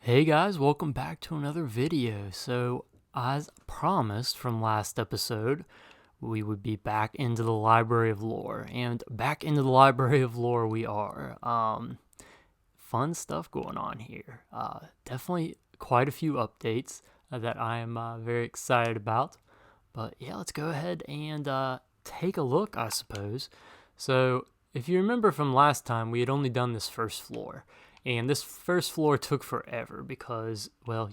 Hey guys, welcome back to another video. So, as promised from last episode, we would be back into the Library of Lore, and back into the Library of Lore we are. Fun stuff going on here. Definitely quite a few updates that I am very excited about. But yeah, let's go ahead and take a look, I suppose. So, if you remember from last time, we had only done this first floor. And this first floor took forever because, well,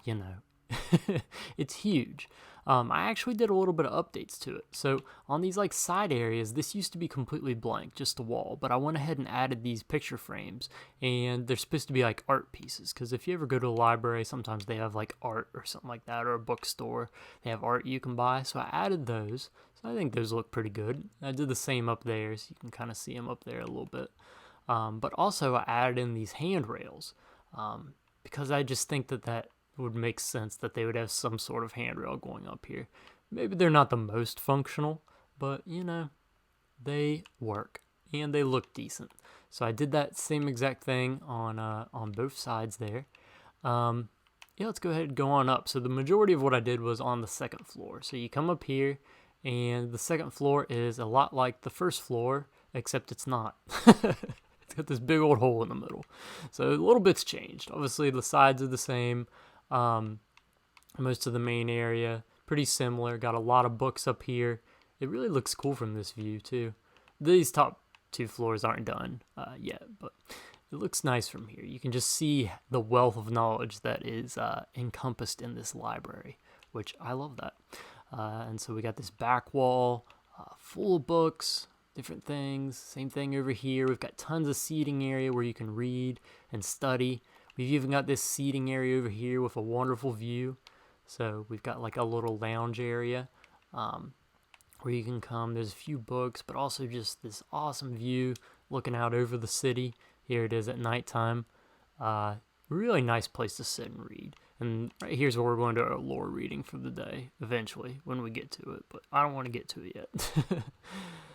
it's huge. I actually did a little bit of updates to it. So on these side areas, this used to be completely blank, just a wall. But I went ahead and added these picture frames, and they're supposed to be like art pieces. Because if you ever go to a library, sometimes they have like art or something like that, or a bookstore. They have art you can buy. So I added those. So I think those look pretty good. I did the same up there, so you can kind of see them up there a little bit. But also I added in these handrails because I just think that would make sense that they would have some sort of handrail going up here. Maybe they're not the most functional, but they work and they look decent. So I did that same exact thing on both sides there. Yeah, let's go ahead and go on up. So the majority of what I did was on the second floor. So you come up here, and the second floor is a lot like the first floor, except it's not. It's got this big old hole in the middle. So a little bit's changed. Obviously, the sides are the same. Most of the main area, pretty similar. Got a lot of books up here. It really looks cool from this view, too. These top two floors aren't done yet, but it looks nice from here. You can just see the wealth of knowledge that is encompassed in this library, which I love that. And so we got this back wall full of books, different things. Same thing over here. We've got tons of seating area where you can read and study. We've even got this seating area over here with a wonderful view. So we've got like a little lounge area where you can come. There's a few books, but also just this awesome view looking out over the city. Here it is at nighttime. Really nice place to sit and read. And right here's where we're going to our lore reading for the day, eventually, when we get to it. But I don't want to get to it yet.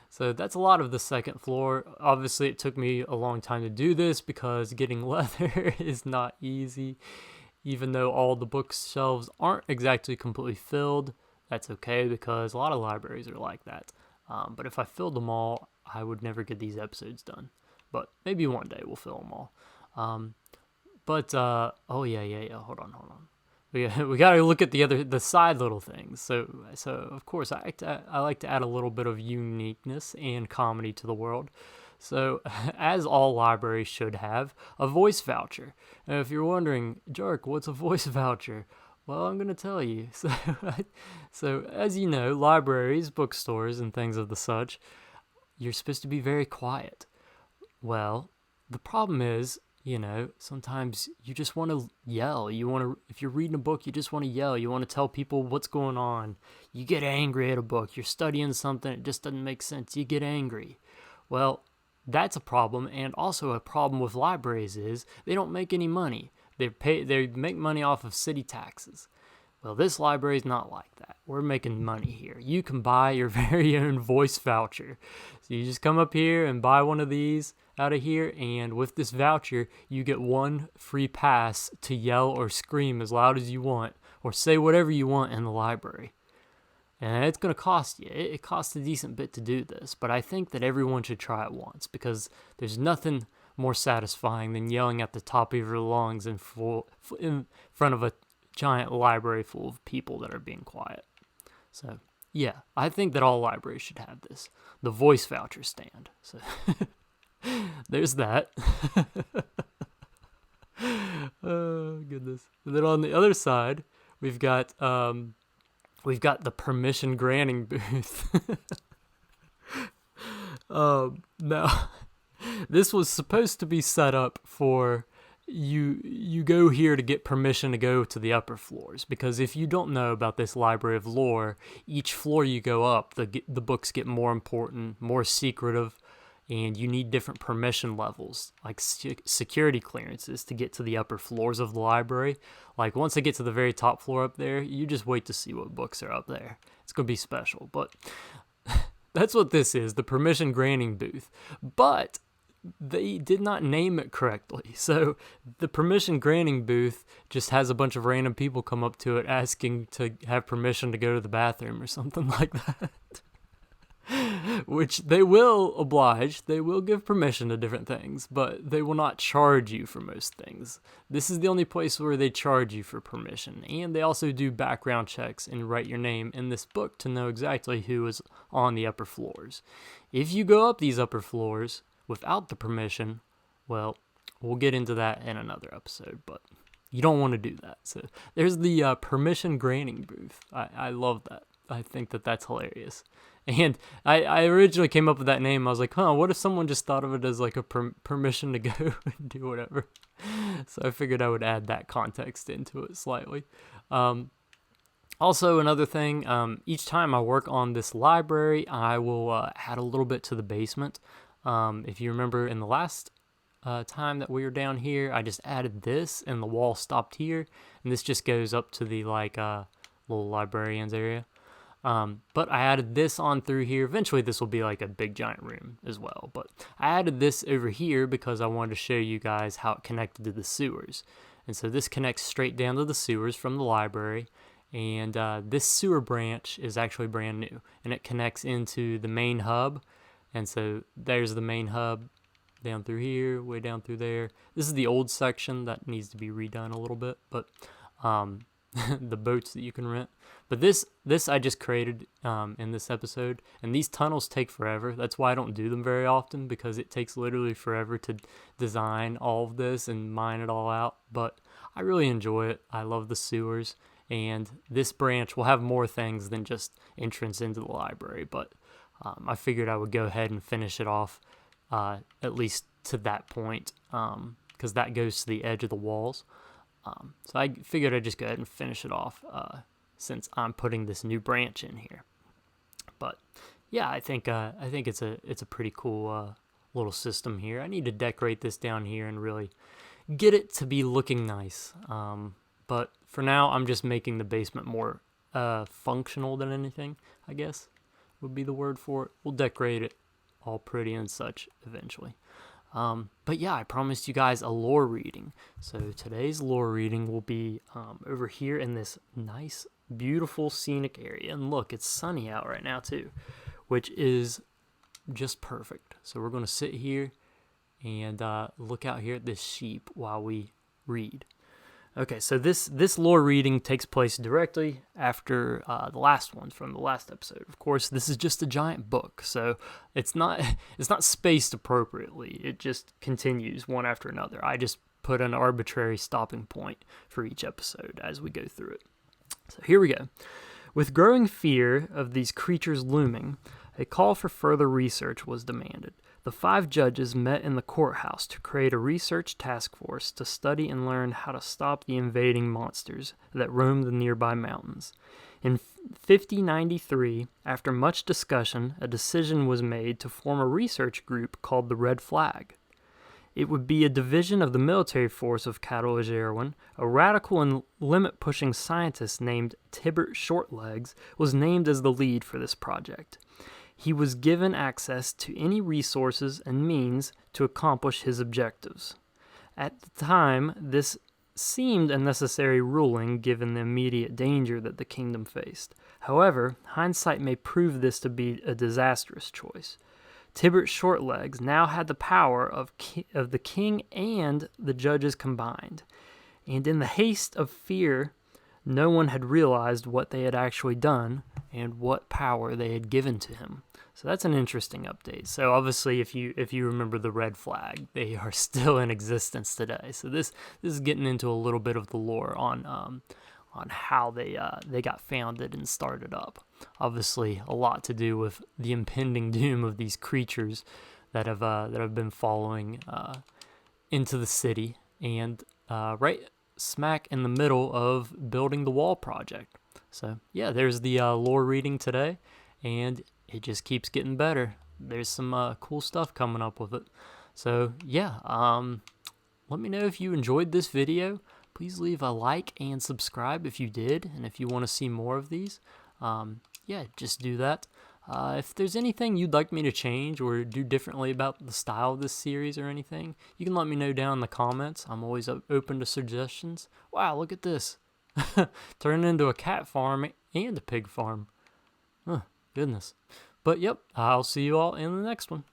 So that's a lot of the second floor. Obviously, it took me a long time to do this because getting leather is not easy. Even though all the bookshelves aren't exactly completely filled, that's okay because a lot of libraries are like that. But if I filled them all, I would never get these episodes done. But maybe one day we'll fill them all. Oh yeah. Hold on. We gotta look at the side little things. So of course I like to add a little bit of uniqueness and comedy to the world. So as all libraries should have, a voice voucher. Now, if you're wondering, Jark, what's a voice voucher? Well, I'm gonna tell you. So as you know, libraries, bookstores, and things of the such, you're supposed to be very quiet. Well, the problem is, sometimes you just want to yell. If you're reading a book, you just want to yell. You want to tell people what's going on. You get angry at a book. You're studying something. It just doesn't make sense. You get angry. Well, that's a problem. And also a problem with libraries is they don't make any money. They make money off of city taxes. Well, this library is not like that. We're making money here. You can buy your very own voice voucher. So you just come up here and buy one of these out of here, and with this voucher, you get one free pass to yell or scream as loud as you want, or say whatever you want in the library. And it's going to cost you. It costs a decent bit to do this, but I think that everyone should try it once, because there's nothing more satisfying than yelling at the top of your lungs in front of a giant library full of people that are being quiet. So, yeah, I think that all libraries should have this. The voice voucher stand. So, there's that. Oh, goodness. And then on the other side, we've got the permission granting booth. Now, this was supposed to be set up for you go here to get permission to go to the upper floors, because if you don't know about this Library of Lore, each floor you go up, the books get more important, more secretive, and you need different permission levels, like security clearances, to get to the upper floors of the library. Like, once I get to the very top floor up there, you just wait to see what books are up there. It's going to be special, but that's what this is, the permission granting booth. But they did not name it correctly. So the permission granting booth just has a bunch of random people come up to it asking to have permission to go to the bathroom or something like that. Which they will oblige. They will give permission to different things, but they will not charge you for most things. This is the only place where they charge you for permission. And they also do background checks and write your name in this book to know exactly who is on the upper floors. If you go up these upper floors without the permission, well, we'll get into that in another episode, but you don't want to do that. So there's the permission granting booth. I love that. I think that's hilarious. And I originally came up with that name. I was like, what if someone just thought of it as like a permission to go and do whatever? So I figured I would add that context into it slightly. Also, another thing, each time I work on this library, I will add a little bit to the basement. If you remember in the last time that we were down here, I just added this and the wall stopped here. And this just goes up to the little librarian's area. But I added this on through here. Eventually this will be like a big giant room as well. But I added this over here because I wanted to show you guys how it connected to the sewers. And so this connects straight down to the sewers from the library. And this sewer branch is actually brand new. And it connects into the main hub. And so there's the main hub down through here, way down through there. This is the old section that needs to be redone a little bit. But the boats that you can rent. But this I just created in this episode, and these tunnels take forever. That's why I don't do them very often, because it takes literally forever to design all of this and mine it all out. But I really enjoy it. I love the sewers, and this branch will have more things than just entrance into the library. But I figured I would go ahead and finish it off at least to that point, because that goes to the edge of the walls. So I figured I'd just go ahead and finish it off since I'm putting this new branch in here. But yeah, I think it's a pretty cool little system here. I need to decorate this down here and really get it to be looking nice. But for now, I'm just making the basement more functional than anything, I guess would be the word for it. We'll decorate it all pretty and such eventually. But yeah, I promised you guys a lore reading. So today's lore reading will be over here in this nice, beautiful, scenic area. And look, it's sunny out right now too, which is just perfect. So we're going to sit here and look out here at this sheep while we read. Okay, so this lore reading takes place directly after the last one from the last episode. Of course, this is just a giant book, so it's not spaced appropriately. It just continues one after another. I just put an arbitrary stopping point for each episode as we go through it. So here we go. With growing fear of these creatures looming, a call for further research was demanded. The 5 judges met in the courthouse to create a research task force to study and learn how to stop the invading monsters that roam the nearby mountains. In 5093, after much discussion, a decision was made to form a research group called the Red Flag. It would be a division of the military force of Cattle Ajerwin. A radical and limit-pushing scientist named Tibert Shortlegs was named as the lead for this project. He was given access to any resources and means to accomplish his objectives. At the time, this seemed a necessary ruling given the immediate danger that the kingdom faced. However, hindsight may prove this to be a disastrous choice. Tibert Shortlegs now had the power of the king and the judges combined, and in the haste of fear, no one had realized what they had actually done and what power they had given to him. So that's an interesting update. So obviously, if you remember the Red Flag, they are still in existence today. So this is getting into a little bit of the lore on how they got founded and started up. Obviously, a lot to do with the impending doom of these creatures that have been following into the city, and right smack in the middle of building the wall project. So yeah, there's the lore reading today, and it just keeps getting better. There's some cool stuff coming up with it. So yeah, let me know if you enjoyed this video. Please leave a like and subscribe if you did, and if you want to see more of these, yeah, just do that. If there's anything you'd like me to change or do differently about the style of this series or anything, you can let me know down in the comments. I'm always open to suggestions. Wow, look at this. Turning into a cat farm and a pig farm. Goodness. But yep, I'll see you all in the next one.